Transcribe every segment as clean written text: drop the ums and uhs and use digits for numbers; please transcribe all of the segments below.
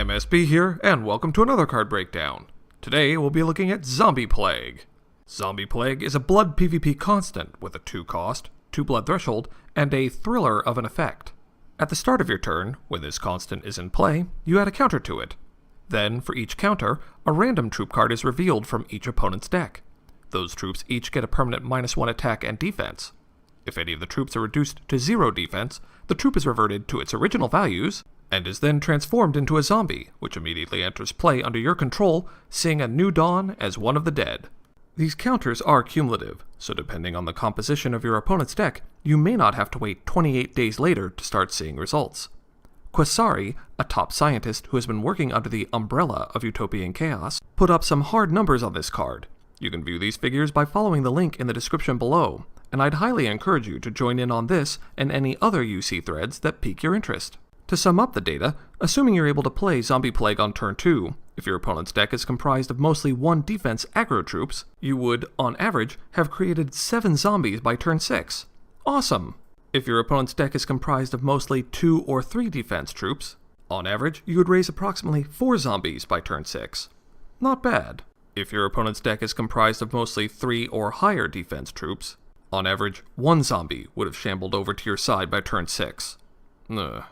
MSB here, and welcome to another card breakdown. Today we'll be looking at Zombie Plague. Zombie Plague is a blood PvP constant with a 2 cost, 2 blood threshold, and a thriller of an effect. At the start of your turn, when this constant is in play, you add a counter to it. Then, for each counter, a random troop card is revealed from each opponent's deck. Those troops each get a permanent -1 attack and defense. If any of the troops are reduced to 0 defense, the troop is reverted to its original values, and is then transformed into a zombie, which immediately enters play under your control, seeing a new dawn as one of the dead. These counters are cumulative, so depending on the composition of your opponent's deck, you may not have to wait 28 days later to start seeing results. Quasari, a top scientist who has been working under the umbrella of Utopian Chaos, put up some hard numbers on this card. You can view these figures by following the link in the description below, and I'd highly encourage you to join in on this and any other UC threads that pique your interest. To sum up the data, assuming you're able to play Zombie Plague on turn 2, if your opponent's deck is comprised of mostly 1 defense aggro troops, you would, on average, have created 7 zombies by turn 6. Awesome! If your opponent's deck is comprised of mostly 2 or 3 defense troops, on average, you would raise approximately 4 zombies by turn 6. Not bad. If your opponent's deck is comprised of mostly 3 or higher defense troops, on average, 1 zombie would have shambled over to your side by turn 6. Ugh.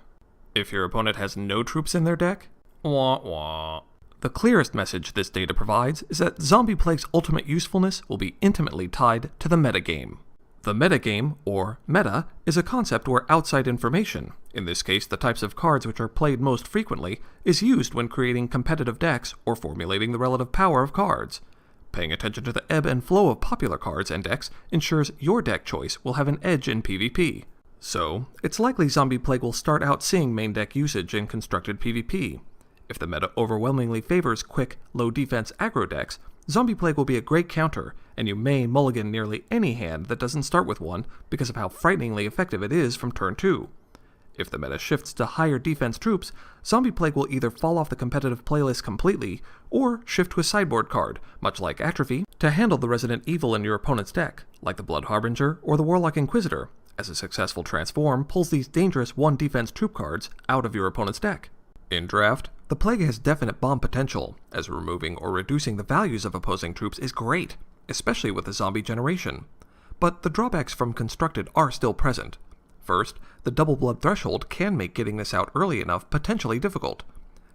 If your opponent has no troops in their deck, wah wah. The clearest message this data provides is that Zombie Plague's ultimate usefulness will be intimately tied to the metagame. The metagame, or meta, is a concept where outside information, in this case the types of cards which are played most frequently, is used when creating competitive decks or formulating the relative power of cards. Paying attention to the ebb and flow of popular cards and decks ensures your deck choice will have an edge in PvP. So, it's likely Zombie Plague will start out seeing main deck usage in constructed PvP. If the meta overwhelmingly favors quick, low defense aggro decks, Zombie Plague will be a great counter, and you may mulligan nearly any hand that doesn't start with one because of how frighteningly effective it is from turn 2. If the meta shifts to higher defense troops, Zombie Plague will either fall off the competitive playlist completely, or shift to a sideboard card, much like Atrophy, to handle the Resident Evil in your opponent's deck, like the Blood Harbinger or the Warlock Inquisitor, as a successful transform pulls these dangerous 1 defense troop cards out of your opponent's deck. In draft, the Plague has definite bomb potential, as removing or reducing the values of opposing troops is great, especially with the zombie generation. But the drawbacks from constructed are still present. First, the double blood threshold can make getting this out early enough potentially difficult.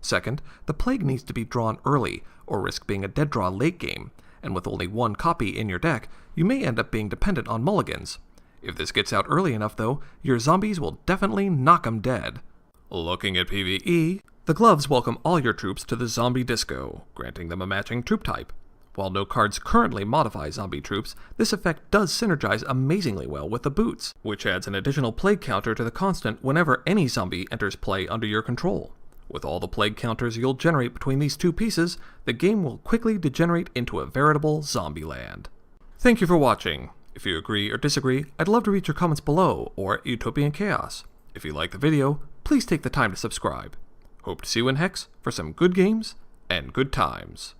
Second, the Plague needs to be drawn early, or risk being a dead draw late game, and with only 1 copy in your deck, you may end up being dependent on mulligans. If this gets out early enough though, your zombies will definitely knock 'em dead. Looking at PvE, the gloves welcome all your troops to the zombie disco, granting them a matching troop type. While no cards currently modify zombie troops, this effect does synergize amazingly well with the boots, which adds an additional plague counter to the constant whenever any zombie enters play under your control. With all the plague counters you'll generate between these 2 pieces, the game will quickly degenerate into a veritable zombie land. Thank you for watching. If you agree or disagree, I'd love to read your comments below or at Utopian Chaos. If you like the video, please take the time to subscribe. Hope to see you in Hex for some good games and good times.